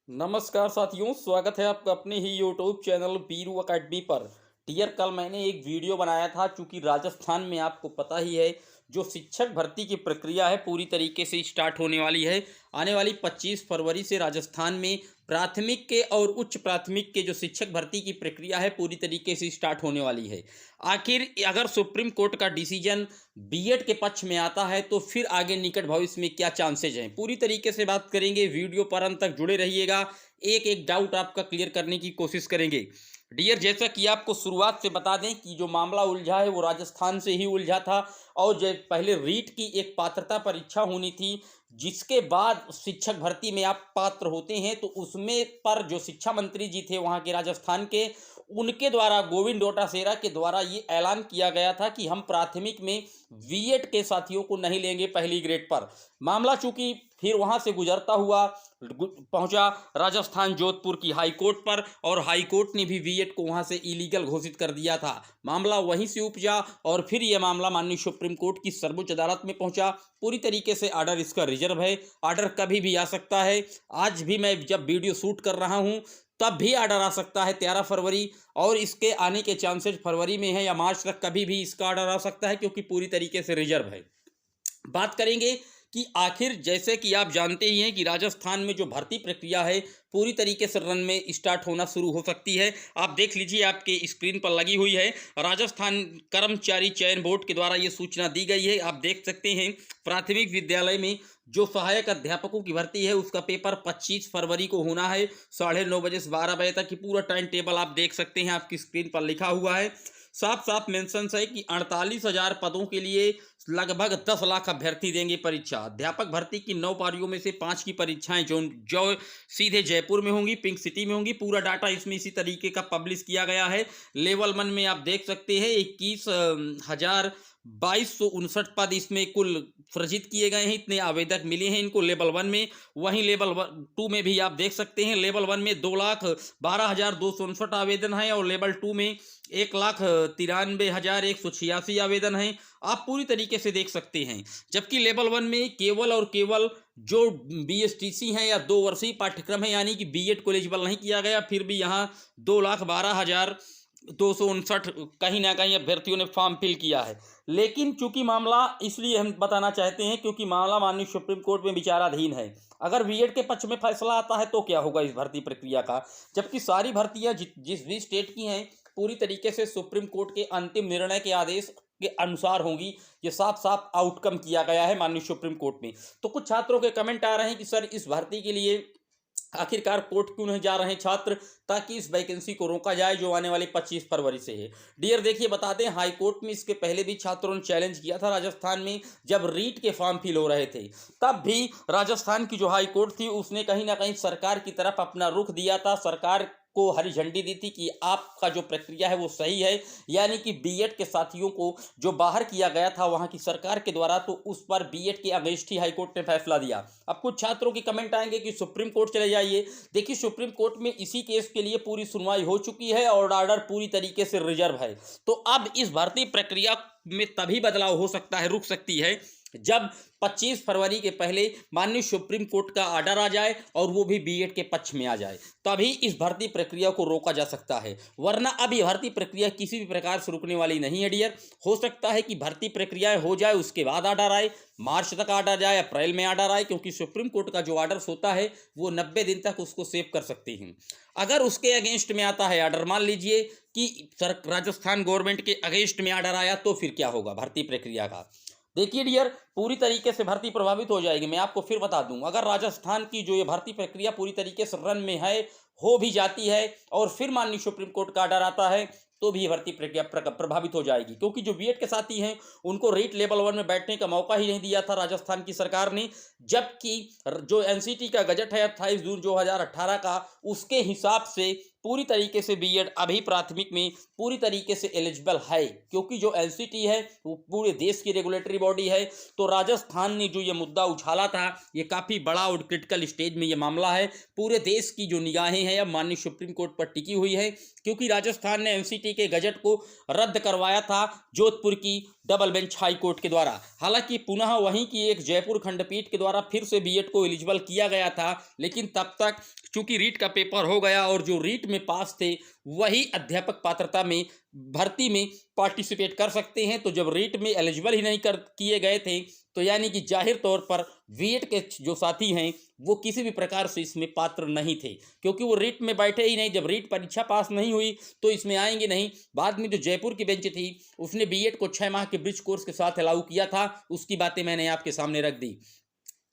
नमस्कार साथियों, स्वागत है आपका अपने ही यूट्यूब चैनल बीरू अकेडमी पर। डियर, कल मैंने एक वीडियो बनाया था। चूंकि राजस्थान में आपको पता ही है, जो शिक्षक भर्ती की प्रक्रिया है पूरी तरीके से स्टार्ट होने वाली है। आने वाली 25 फरवरी से राजस्थान में प्राथमिक के और उच्च प्राथमिक के जो शिक्षक भर्ती की प्रक्रिया है पूरी तरीके से स्टार्ट होने वाली है। आखिर अगर सुप्रीम कोर्ट का डिसीजन बीएड के पक्ष में आता है तो फिर आगे निकट भविष्य में क्या चांसेज हैं, पूरी तरीके से बात करेंगे। वीडियो पर अंत तक जुड़े रहिएगा, एक एक डाउट आपका क्लियर करने की कोशिश करेंगे। डियर, जैसा कि आपको शुरुआत से बता दें कि जो मामला उलझा है वो राजस्थान से ही उलझा था। और जो पहले रीट की एक पात्रता परीक्षा होनी थी, जिसके बाद शिक्षक भर्ती में आप पात्र होते हैं, तो उसमें पर जो शिक्षा मंत्री जी थे वहाँ के राजस्थान के, उनके द्वारा गोविंद डोटासेरा के द्वारा ये ऐलान किया गया था कि हम प्राथमिक में बीएड के साथियों को नहीं लेंगे पहली ग्रेड पर। मामला चूंकि फिर वहां से गुजरता हुआ पहुंचा राजस्थान जोधपुर की हाई कोर्ट पर, और हाई कोर्ट ने भी बीएड को वहां से इलीगल घोषित कर दिया था। मामला वहीं से उपजा और फिर यह मामला माननीय सुप्रीम कोर्ट की सर्वोच्च अदालत में पहुंचा। पूरी तरीके से आर्डर इसका रिजर्व है, आर्डर कभी भी आ सकता है। आज भी मैं जब वीडियो शूट कर रहा हूं तब भी आर्डर आ सकता है 13 फरवरी, और इसके आने के चांसेस फरवरी में है या मार्च तक कभी भी इसका आर्डर आ सकता है, क्योंकि पूरी तरीके से रिजर्व है। बात करेंगे कि आखिर जैसे कि आप जानते ही हैं कि राजस्थान में जो भर्ती प्रक्रिया है पूरी तरीके से रन में स्टार्ट होना शुरू हो सकती है। आप देख लीजिए, आपके स्क्रीन पर लगी हुई है। राजस्थान कर्मचारी चयन बोर्ड के द्वारा ये सूचना दी गई है। आप देख सकते हैं, प्राथमिक विद्यालय में जो सहायक अध्यापकों की भर्ती है उसका पेपर 25 फरवरी को होना है, 9:30 बजे से 12 बजे तक की पूरा टाइम टेबल आप देख सकते हैं। आपकी स्क्रीन पर लिखा हुआ है, साफ साफ मेंशन है कि 48,000 पदों के लिए लगभग 10 लाख अभ्यर्थी देंगे परीक्षा। अध्यापक भर्ती की 9 पारियों में से 5 की परीक्षाएं जो जो सीधे जयपुर में होंगी, पिंक सिटी में होंगी। पूरा डाटा इसमें इसी तरीके का पब्लिश किया गया है। लेवल 1 में आप देख सकते हैं 21,2259 पद इसमें कुल सृजित किए गए हैं, इतने आवेदक मिले हैं इनको लेवल 1 में। वहीं लेवल 2 में भी आप देख सकते हैं, लेवल 1 में 2,12,259 आवेदन हैं और लेवल 2 में 1,93,186 आवेदन हैं। आप पूरी तरीके से देख सकते हैं। जबकि लेवल 1 में केवल और केवल जो बीएसटीसी हैं या 2 वर्षीय पाठ्यक्रम है, यानी कि बीएड को एलिजिबल नहीं किया गया, फिर भी यहाँ 2,12,259 कहीं ना कहीं अभ्यर्थियों ने फॉर्म फिल किया है। लेकिन चूंकि मामला इसलिए हम बताना चाहते हैं क्योंकि मामला माननीय सुप्रीम कोर्ट में विचाराधीन है। अगर बीएड के पक्ष में फैसला आता है तो क्या होगा इस भर्ती प्रक्रिया का, जबकि सारी भर्तियां जिस भी स्टेट की हैं पूरी तरीके से सुप्रीम कोर्ट के अंतिम निर्णय के आदेश के अनुसार होंगी। ये साफ साफ आउटकम किया गया है माननीय सुप्रीम कोर्ट में। तो कुछ छात्रों के कमेंट आ रहे हैं कि सर, इस भर्ती के लिए आखिरकार कोर्ट क्यों नहीं जा रहे हैं छात्र, ताकि इस वैकेंसी को रोका जाए जो आने वाली 25 फरवरी से है। डियर, देखिए बता दें, हाई कोर्ट में इसके पहले भी छात्रों ने चैलेंज किया था राजस्थान में, जब रीट के फॉर्म फिल हो रहे थे तब भी राजस्थान की जो हाई कोर्ट थी उसने कहीं ना कहीं सरकार की तरफ अपना रुख दिया था, सरकार को हरी झंडी दी थी कि आपका जो प्रक्रिया है वो सही है। यानी कि बीएड के साथियों को जो बाहर किया गया था वहां की सरकार के द्वारा, तो उस पर बीएड के अगेंस्ट ही हाईकोर्ट ने फैसला दिया। अब कुछ छात्रों के कमेंट आएंगे कि सुप्रीम कोर्ट चले जाइए। देखिए, सुप्रीम कोर्ट में इसी केस के लिए पूरी सुनवाई हो चुकी है और ऑर्डर पूरी तरीके से रिजर्व है। तो अब इस भर्ती प्रक्रिया में तभी बदलाव हो सकता है, रुक सकती है, जब 25 फरवरी के पहले माननीय सुप्रीम कोर्ट का ऑर्डर आ जाए और वो भी बीएड के पक्ष में आ जाए, तभी इस भर्ती प्रक्रिया को रोका जा सकता है। वरना अब ये भर्ती प्रक्रिया किसी भी प्रकार से रुकने वाली नहीं है डियर। हो सकता है कि भर्ती प्रक्रिया हो जाए, उसके बाद ऑर्डर आए, मार्च तक ऑर्डर जाए, अप्रैल में ऑर्डर आए, क्योंकि सुप्रीम कोर्ट का जो ऑर्डर होता है वो 90 दिन तक उसको सेव कर सकते हैं। अगर उसके अगेंस्ट में आता है ऑर्डर, मान लीजिए कि राजस्थान गवर्नमेंट के अगेंस्ट में ऑर्डर आया, तो फिर क्या होगा भर्ती प्रक्रिया का। देखिए डियर, पूरी तरीके से भर्ती प्रभावित हो जाएगी। मैं आपको फिर बता दूं, अगर राजस्थान की जो ये भर्ती प्रक्रिया पूरी तरीके से रन में है, हो भी जाती है और फिर माननीय सुप्रीम कोर्ट का ऑर्डर आता है, तो भी भर्ती प्रक्रिया प्रभावित हो जाएगी। क्योंकि जो बीएड के साथी हैं उनको रीट लेवल 1 में बैठने का मौका ही नहीं दिया था राजस्थान की सरकार ने। जबकि जो एनसीटी का गजट है 28 जून 2018 का, उसके हिसाब से पूरी तरीके से बीएड अभी प्राथमिक में पूरी तरीके से एलिजिबल है, क्योंकि जो एनसीटी है वो पूरे देश की रेगुलेटरी बॉडी है। तो तो राजस्थान ने जो ये मुद्दा उछाला था, ये काफ़ी बड़ा और क्रिटिकल स्टेज में ये मामला है। पूरे देश की जो निगाहें हैं अब माननीय सुप्रीम कोर्ट पर टिकी हुई है, क्योंकि राजस्थान ने एनसीटी के गजट को रद्द करवाया था जोधपुर की डबल बेंच हाई कोर्ट के द्वारा। हालांकि पुनः वहीं की एक जयपुर खंडपीठ के द्वारा फिर से बीएड को एलिजिबल किया गया था, लेकिन तब तक चूंकि रीट का पेपर हो गया और जो रीट में पास थे वही अध्यापक पात्रता में भर्ती में पार्टिसिपेट कर सकते हैं। तो जब रीट में एलिजिबल ही नहीं कर किए गए थे, तो यानी कि जाहिर तौर पर बीएड के जो साथी हैं वो किसी भी प्रकार से इसमें पात्र नहीं थे, क्योंकि वो रीट में बैठे ही नहीं। जब रीट परीक्षा पास नहीं हुई तो इसमें आएंगे नहीं। बाद में जो जयपुर की बेंच थी उसने बीएड को 6 माह के ब्रिज कोर्स के साथ अलाउ किया था, उसकी बातें मैंने आपके सामने रख दी।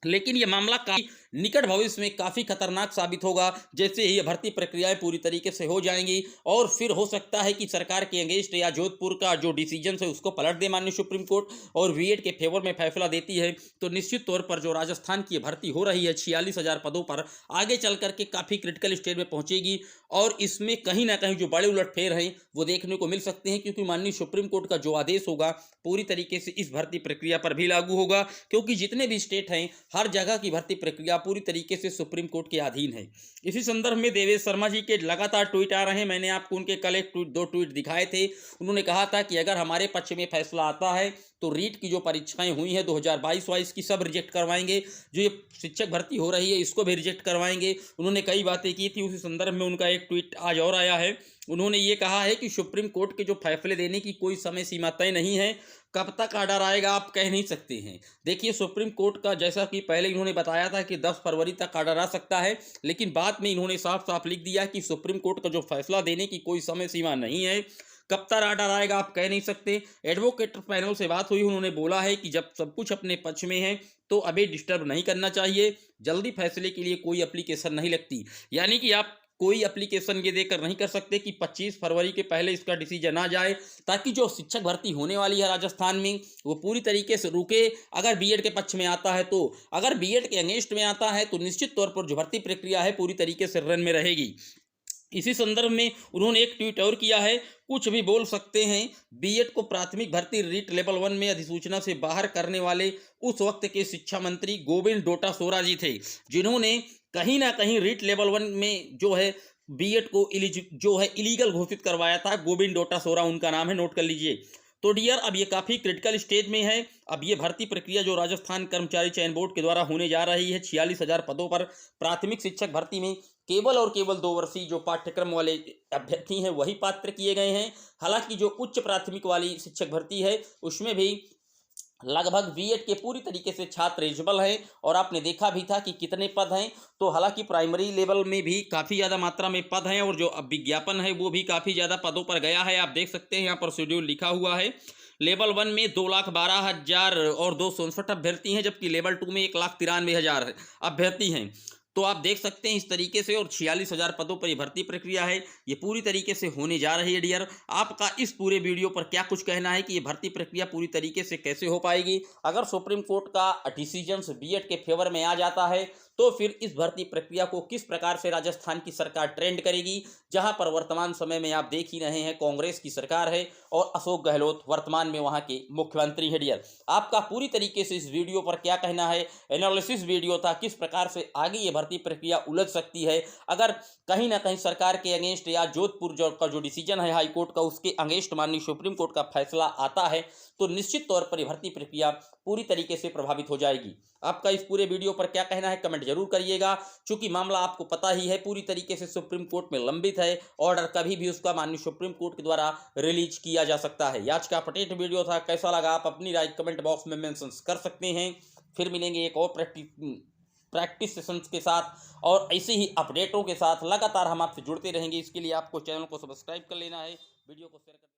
लेकिन ये मामला काफी निकट भविष्य में काफ़ी खतरनाक साबित होगा, जैसे ही ये भर्ती प्रक्रियाएं पूरी तरीके से हो जाएंगी और फिर हो सकता है कि सरकार के अगेंस्ट या जोधपुर का जो डिसीजन है उसको पलट दे माननीय सुप्रीम कोर्ट और बीएड के फेवर में फैसला देती है। तो निश्चित तौर पर जो राजस्थान की भर्ती हो रही है 46,000 पदों पर, आगे चल करके काफ़ी क्रिटिकल स्टेज में पहुंचेगी और इसमें कहीं ना कहीं जो बड़े उलटफेर हैं वो देखने को मिल सकते हैं, क्योंकि माननीय सुप्रीम कोर्ट का जो आदेश होगा पूरी तरीके से इस भर्ती प्रक्रिया पर भी लागू होगा, क्योंकि जितने भी स्टेट हैं हर जगह की भर्ती प्रक्रिया पूरी तरीके से सुप्रीम कोर्ट के अधीन है। इसी संदर्भ में देवेश शर्मा जी के लगातार ट्वीट आ रहे हैं। मैंने आपको उनके कल एक दो ट्वीट दिखाए थे। उन्होंने कहा था कि अगर हमारे पक्ष में फैसला आता है तो रीट की जो परीक्षाएं हुई हैं 2022-22 की सब रिजेक्ट करवाएंगे, जो ये शिक्षक भर्ती हो रही है इसको भी रिजेक्ट करवाएंगे। उन्होंने कई बातें की थी। उसी संदर्भ में उनका एक ट्वीट आज और आया है। उन्होंने ये कहा है कि सुप्रीम कोर्ट के जो फैसले देने की कोई समय सीमा तय नहीं है, कब तक आर्डर आएगा आप कह नहीं सकते हैं। देखिए, सुप्रीम कोर्ट का जैसा कि पहले इन्होंने बताया था कि 10 फरवरी तक आर्डर आ सकता है, लेकिन बाद में इन्होंने साफ साफ लिख दिया कि सुप्रीम कोर्ट का जो फैसला देने की कोई समय सीमा नहीं है, कब तक आर्डर आएगा आप कह नहीं सकते। एडवोकेट पैनल से बात हुई, उन्होंने बोला है कि जब सब कुछ अपने पक्ष में है तो अभी डिस्टर्ब नहीं करना चाहिए, जल्दी फैसले के लिए कोई एप्लीकेशन नहीं लगती। यानी कि आप कोई एप्लीकेशन ये देकर नहीं कर सकते कि 25 फरवरी के पहले इसका डिसीजन आ जाए, ताकि जो शिक्षक भर्ती होने वाली है राजस्थान में वो पूरी तरीके से रुके। अगर बीएड के पक्ष में आता है तो, अगर बीएड के अगेंस्ट में आता है तो निश्चित तौर पर जो भर्ती प्रक्रिया है पूरी तरीके से रन में रहेगी। इसी संदर्भ में उन्होंने एक ट्वीट और किया है, कुछ भी बोल सकते हैं। बीएड को प्राथमिक भर्ती रीट लेवल 1 में अधिसूचना से बाहर करने वाले उस वक्त के शिक्षा मंत्री गोविंद डोटासरा जी थे, जिन्होंने कहीं ना कहीं रीट लेवल 1 में जो है बीएड को इलीगल घोषित करवाया था। गोविंद डोटासरा उनका नाम है, नोट कर लीजिए। तो डियर, अब ये काफ़ी क्रिटिकल स्टेज में है। अब ये भर्ती प्रक्रिया जो राजस्थान कर्मचारी चयन बोर्ड के द्वारा होने जा रही है 46,000 पदों पर प्राथमिक शिक्षक भर्ती में केवल और केवल 2 वर्षीय जो पाठ्यक्रम वाले अभ्यर्थी हैं वही पात्र किए गए हैं। हालांकि जो उच्च प्राथमिक वाली शिक्षक भर्ती है उसमें भी लगभग बीएड के पूरी तरीके से छात्र एलिजिबल हैं और आपने देखा भी था कि कितने पद हैं। तो हालांकि प्राइमरी लेवल में भी काफ़ी ज़्यादा मात्रा में पद हैं और जो अब विज्ञापन है वो भी काफ़ी ज़्यादा पदों पर गया है। आप देख सकते हैं यहाँ पर शेड्यूल लिखा हुआ है। लेवल 1 में 2,12,000 और 269 अभ्यर्थी हैं, जबकि लेवल 2 में 1,93,000 अभ्यर्थी हैं। तो आप देख सकते हैं इस तरीके से, और 46,000 पदों पर ये भर्ती प्रक्रिया है, ये पूरी तरीके से होने जा रही है। डियर, आपका इस पूरे वीडियो पर क्या कुछ कहना है कि ये भर्ती प्रक्रिया पूरी तरीके से कैसे हो पाएगी? अगर सुप्रीम कोर्ट का डिसीजन बीएड के फेवर में आ जाता है तो फिर इस भर्ती प्रक्रिया को किस प्रकार से राजस्थान की सरकार ट्रेंड करेगी, जहां पर वर्तमान समय में आप देख ही रहे हैं कांग्रेस की सरकार है और अशोक गहलोत वर्तमान में वहां के मुख्यमंत्री है। डियर, आपका पूरी तरीके से इस वीडियो पर क्या कहना है? एनालिसिस वीडियो था, किस प्रकार से आगे ये भर्ती प्रक्रिया उलझ सकती है अगर कहीं ना कहीं सरकार के अगेंस्ट या जोधपुर का जो डिसीजन है हाई कोर्ट का उसके अगेंस्ट माननीय सुप्रीम कोर्ट का फैसला आता है, तो निश्चित तौर पर भर्ती प्रक्रिया पूरी तरीके से प्रभावित हो जाएगी। आपका इस पूरे वीडियो पर क्या कहना है कमेंट जरूर करिएगा। चूंकि मामला आपको पता ही है पूरी तरीके से सुप्रीम कोर्ट में लंबित है, ऑर्डर कभी भी उसका माननीय सुप्रीम कोर्ट के द्वारा रिलीज किया जा सकता है। आज का अपडेट वीडियो था, कैसा लगा आप अपनी राय कमेंट बॉक्स में मेंशन कर सकते हैं। फिर मिलेंगे एक और प्रैक्टिस सेशंस के साथ और ऐसे ही अपडेटों के साथ लगातार हम आपसे जुड़ते रहेंगे। इसके लिए आपको चैनल को सब्सक्राइब कर लेना है, वीडियो को शेयर कर